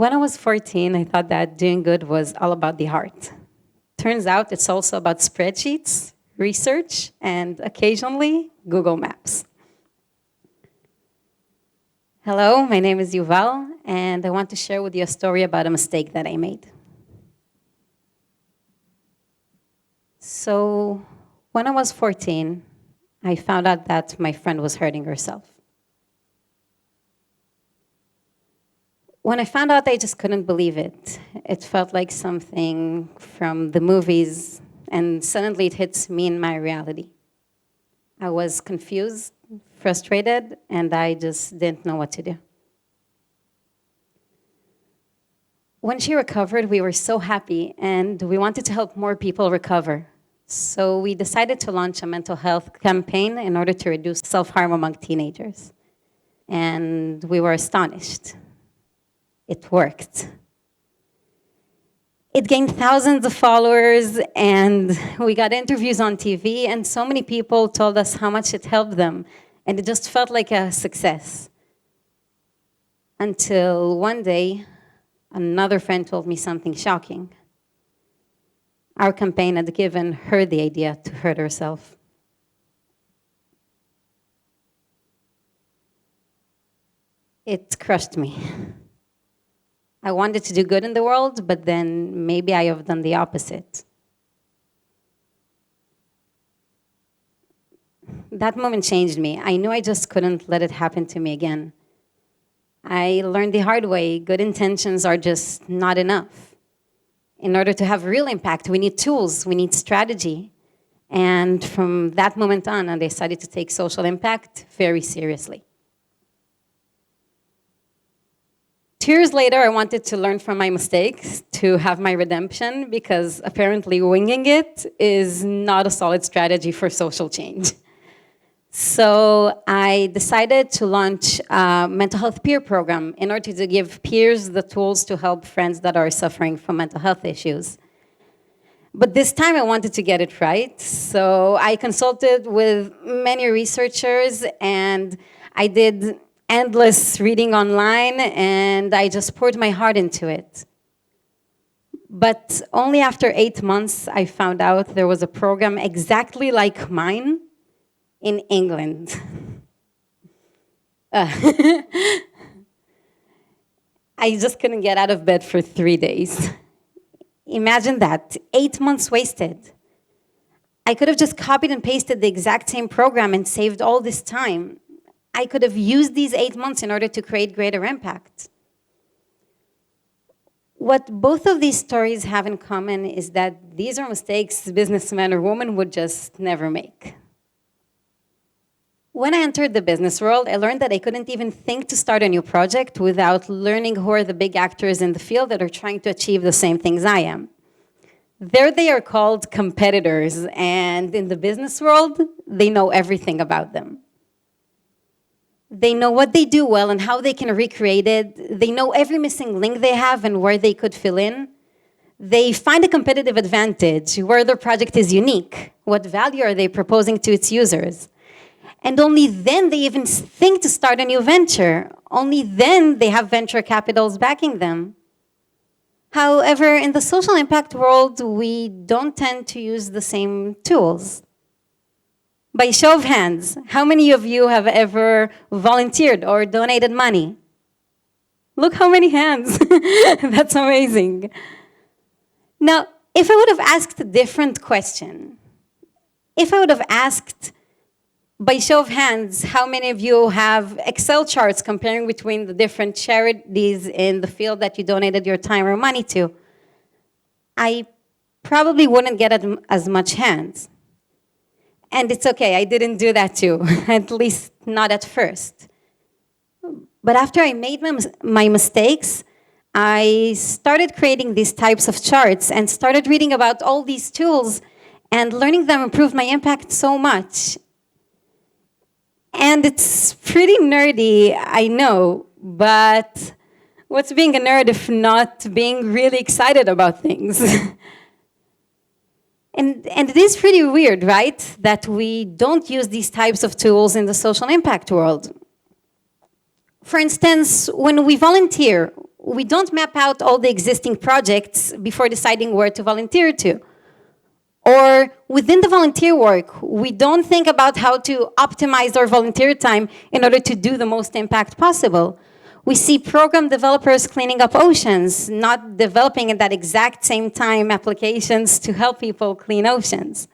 When I was 14, I thought that doing good was all about the heart. Turns out it's also about spreadsheets, research, and occasionally Google Maps. Hello, my name is Yuval, and I want to share with you a story about a mistake that I made. So, when I was 14, I found out that my friend was hurting herself. When I found out, I just couldn't believe it. It felt like something from the movies, and suddenly it hits me in my reality. I was confused, frustrated, and I just didn't know what to do. When she recovered, we were so happy, and we wanted to help more people recover. So we decided to launch a mental health campaign in order to reduce self-harm among teenagers. And we were astonished. It worked. It gained thousands of followers, and we got interviews on TV, and so many people told us how much it helped them, and it just felt like a success. Until one day, another friend told me something shocking. Our campaign had given her the idea to hurt herself. It crushed me. I wanted to do good in the world, but then maybe I have done the opposite. That moment changed me. I knew I just couldn't let it happen to me again. I learned the hard way, good intentions are just not enough. In order to have real impact, we need tools, we need strategy. And from that moment on, I decided to take social impact very seriously. 2 years later, I wanted to learn from my mistakes to have my redemption, because apparently winging it is not a solid strategy for social change. So I decided to launch a mental health peer program in order to give peers the tools to help friends that are suffering from mental health issues. But this time I wanted to get it right, so I consulted with many researchers, and I did endless reading online, and I just poured my heart into it. But only after 8 months, I found out there was a program exactly like mine in England. I just couldn't get out of bed for 3 days. Imagine that, 8 months wasted. I could have just copied and pasted the exact same program and saved all this time. I could have used these 8 months in order to create greater impact. What both of these stories have in common is that these are mistakes businessmen or women would just never make. When I entered the business world, I learned that I couldn't even think to start a new project without learning who are the big actors in the field that are trying to achieve the same things I am. There they are called competitors, and in the business world, they know everything about them. They know what they do well and how they can recreate it. They know every missing link they have and where they could fill in. They find a competitive advantage where their project is unique. What value are they proposing to its users? And only then they even think to start a new venture. Only then they have venture capitals backing them. However, in the social impact world, we don't tend to use the same tools. By show of hands, how many of you have ever volunteered or donated money? Look how many hands. That's amazing. Now, if I would have asked a different question, if I would have asked, by show of hands, how many of you have Excel charts comparing between the different charities in the field that you donated your time or money to, I probably wouldn't get as much hands. And it's okay, I didn't do that too, at least not at first. But after I made my mistakes, I started creating these types of charts and started reading about all these tools, and learning them improved my impact so much. And it's pretty nerdy, I know, but what's being a nerd if not being really excited about things? And it is pretty weird, right, that we don't use these types of tools in the social impact world. For instance, when we volunteer, we don't map out all the existing projects before deciding where to volunteer to. Or within the volunteer work, we don't think about how to optimize our volunteer time in order to do the most impact possible. We see program developers cleaning up oceans, not developing at that exact same time applications to help people clean oceans.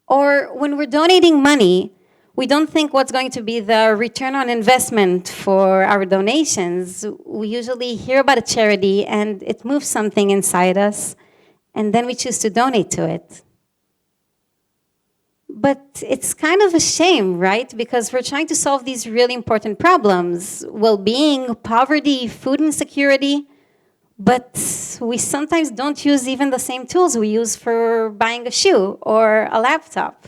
Or when we're donating money, we don't think what's going to be the return on investment for our donations. We usually hear about a charity and it moves something inside us, and then we choose to donate to it. But it's kind of a shame, right? Because we're trying to solve these really important problems: well-being, poverty, food insecurity. But we sometimes don't use even the same tools we use for buying a shoe or a laptop.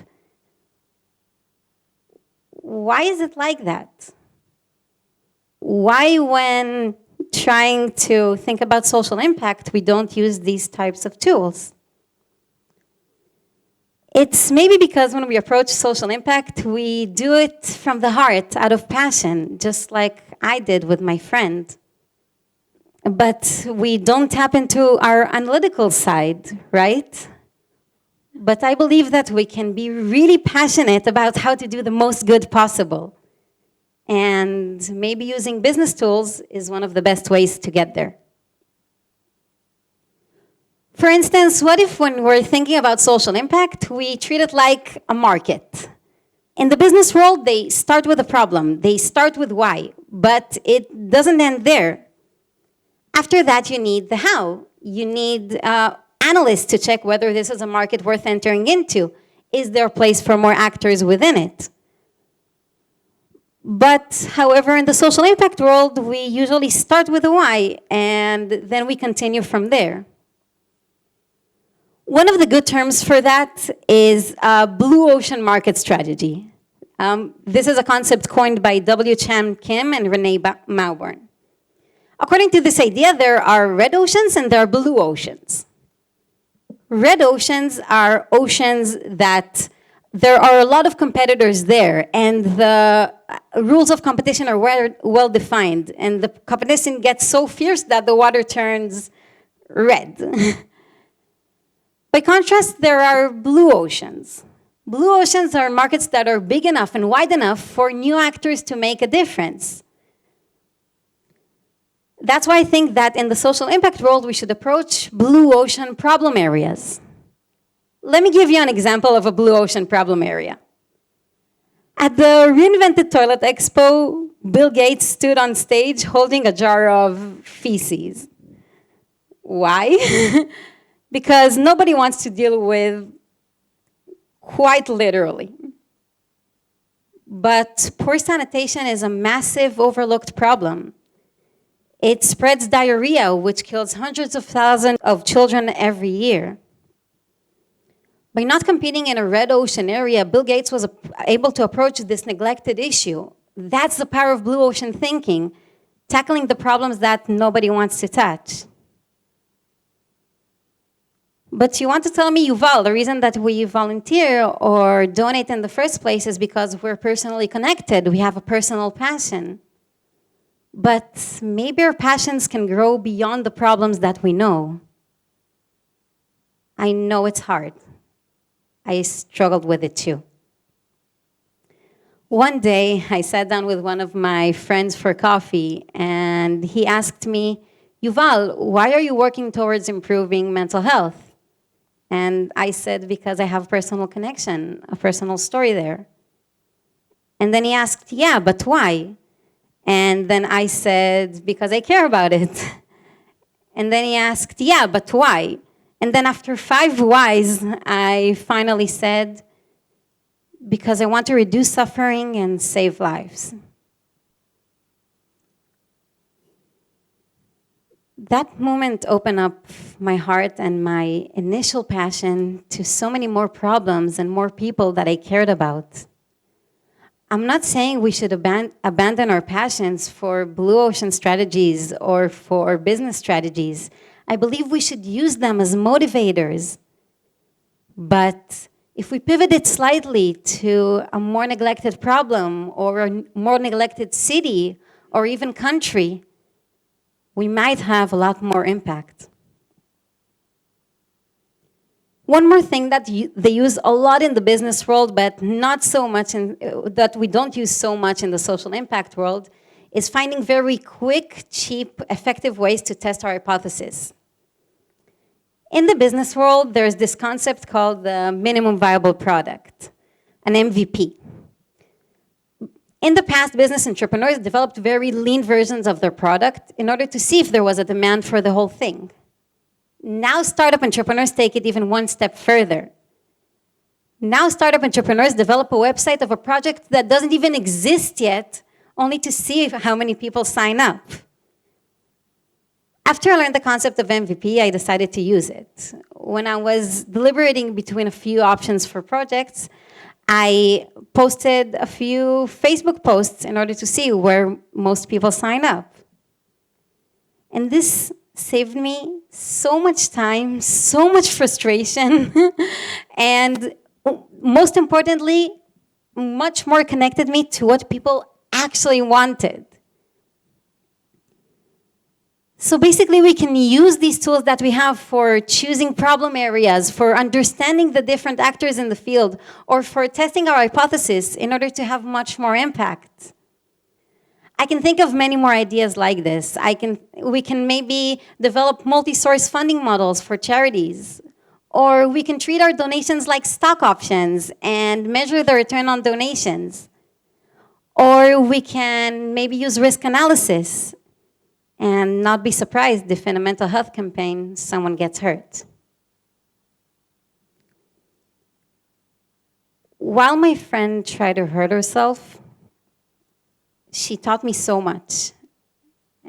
Why is it like that? Why, when trying to think about social impact, we don't use these types of tools? It's maybe because when we approach social impact, we do it from the heart, out of passion, just like I did with my friend. But we don't tap into our analytical side, right? But I believe that we can be really passionate about how to do the most good possible. And maybe using business tools is one of the best ways to get there. For instance, what if when we're thinking about social impact, we treat it like a market? In the business world, they start with a problem. They start with why, but it doesn't end there. After that, you need the how. You need analysts to check whether this is a market worth entering into. Is there a place for more actors within it? But however, in the social impact world, we usually start with the why, and then we continue from there. One of the good terms for that is blue ocean market strategy. This is a concept coined by W. Chan Kim and Renee Mauborn. According to this idea, there are red oceans and there are blue oceans. Red oceans are oceans that there are a lot of competitors there, and the rules of competition are well defined, and the competition gets so fierce that the water turns red. By contrast, there are blue oceans. Blue oceans are markets that are big enough and wide enough for new actors to make a difference. That's why I think that in the social impact world, we should approach blue ocean problem areas. Let me give you an example of a blue ocean problem area. At the Reinvented Toilet Expo, Bill Gates stood on stage holding a jar of feces. Why? Because nobody wants to deal with, quite literally. But poor sanitation is a massive overlooked problem. It spreads diarrhea, which kills hundreds of thousands of children every year. By not competing in a red ocean area, Bill Gates was able to approach this neglected issue. That's the power of blue ocean thinking, tackling the problems that nobody wants to touch. But you want to tell me, Yuval, the reason that we volunteer or donate in the first place is because we're personally connected, we have a personal passion. But maybe our passions can grow beyond the problems that we know. I know it's hard. I struggled with it too. One day, I sat down with one of my friends for coffee, and he asked me, Yuval, why are you working towards improving mental health? And I said, because I have a personal connection, a personal story there. And then he asked, yeah, but why? And then I said, because I care about it. And then he asked, yeah, but why? And then after 5 whys, I finally said, because I want to reduce suffering and save lives. That moment opened up my heart and my initial passion to so many more problems and more people that I cared about. I'm not saying we should abandon our passions for blue ocean strategies or for business strategies. I believe we should use them as motivators. But if we pivot it slightly to a more neglected problem or a more neglected city or even country, we might have a lot more impact. One more thing that they use a lot in the business world, but not so much that we don't use so much in the social impact world, is finding very quick, cheap, effective ways to test our hypothesis. In the business world, there's this concept called the minimum viable product, an MVP. In the past, business entrepreneurs developed very lean versions of their product in order to see if there was a demand for the whole thing. Now startup entrepreneurs take it even one step further. Now startup entrepreneurs develop a website of a project that doesn't even exist yet, only to see how many people sign up. After I learned the concept of MVP, I decided to use it. When I was deliberating between a few options for projects, I posted a few Facebook posts in order to see where most people sign up. And this saved me so much time, so much frustration, and most importantly, much more connected me to what people actually wanted. So basically, we can use these tools that we have for choosing problem areas, for understanding the different actors in the field, or for testing our hypothesis in order to have much more impact. I can think of many more ideas like this. We can maybe develop multi-source funding models for charities. Or we can treat our donations like stock options and measure the return on donations. Or we can maybe use risk analysis and not be surprised if in a mental health campaign someone gets hurt. While my friend tried to hurt herself, she taught me so much.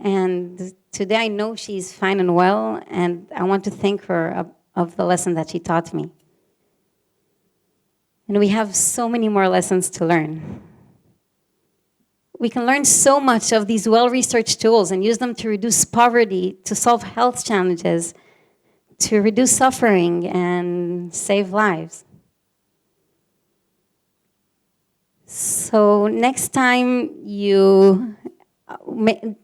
And today I know she's fine and well, and I want to thank her of the lesson that she taught me. And we have so many more lessons to learn. We can learn so much of these well-researched tools and use them to reduce poverty, to solve health challenges, to reduce suffering and save lives. So next time you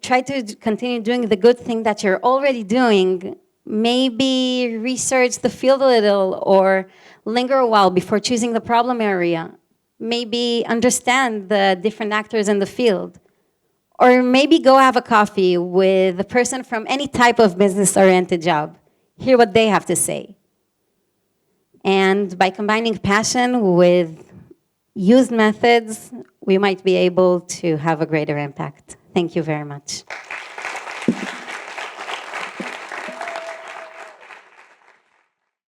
try to continue doing the good thing that you're already doing, maybe research the field a little or linger a while before choosing the problem area. Maybe understand the different actors in the field. Or maybe go have a coffee with a person from any type of business-oriented job. Hear what they have to say. And by combining passion with used methods, we might be able to have a greater impact. Thank you very much.